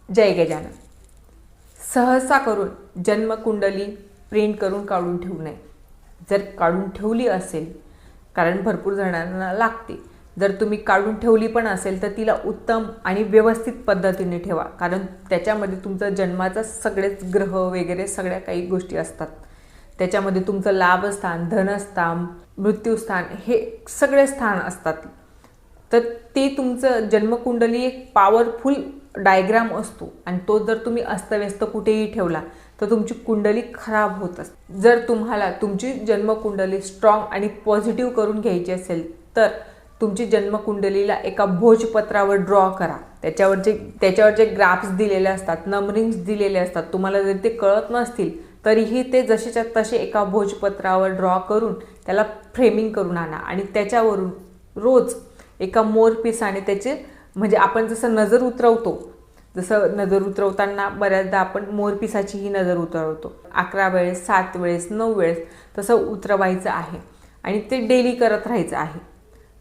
जय गजानन. सहसा करून जन्मकुंडली प्रिंट करून काढून ठेवू नये. जर काढून ठेवली असेल, कारण भरपूर जणांना लागते, जर तुम्ही काढून ठेवली पण असेल तर तिला उत्तम आणि व्यवस्थित पद्धतीने ठेवा, कारण त्याच्यामध्ये तुमचं जन्माचा सगळेच ग्रह वगैरे सगळ्या काही गोष्टी असतात. त्याच्यामध्ये तुमचं लाभस्थान, धनस्थान, मृत्यूस्थान हे सगळे स्थान असतात. तर ते तुमचं जन्मकुंडली एक पॉवरफुल डायग्राम असतो आणि तो जर तुम्ही अस्तव्यस्त कुठेही ठेवला तर तुमची कुंडली खराब होत असते. जर तुम्हाला तुमची जन्मकुंडली स्ट्रॉंग आणि पॉझिटिव्ह करून घ्यायची असेल तर तुमची जन्मकुंडलीला एका भोजपत्रावर ड्रॉ करा. त्याच्यावर जे ग्राफ्स दिलेले असतात, नंबरिंग्स दिलेले असतात, तुम्हाला जर ते कळत नसतील तरीही ते जसेच्या तसे एका भोजपत्रावर ड्रॉ करून त्याला फ्रेमिंग करून आणा आणि त्याच्यावरून रोज एका मोरपिसाने त्याचे, म्हणजे आपण जसं नजर उतरवताना बऱ्याचदा आपण मोरपिसाचीही नजर उतरवतो. 11 वेळेस, 7 वेळेस, 9 वेळेस तसं उतरवायचं आहे आणि ते डेली करत राहायचं आहे.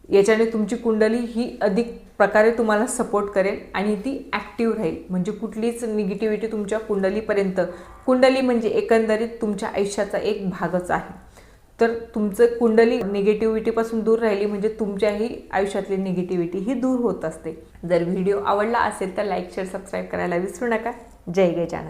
याच्याने तुमची कुंडली ही अधिक प्रकारे तुम्हाला सपोर्ट करेल आणि ती ॲक्टिव्ह राहील. म्हणजे कुठलीच निगेटिव्हिटी तुमच्या कुंडली म्हणजे एकंदरीत तुमच्या आयुष्याचा एक भागच आहे. तर तुमचं कुंडली निगेटिव्हिटीपासून दूर राहिली म्हणजे तुमच्याही आयुष्यातली निगेटिव्हिटी ही दूर होत असते. जर व्हिडिओ आवडला असेल तर लाईक, शेअर, सबस्क्राईब करायला विसरू नका. जय गजानन.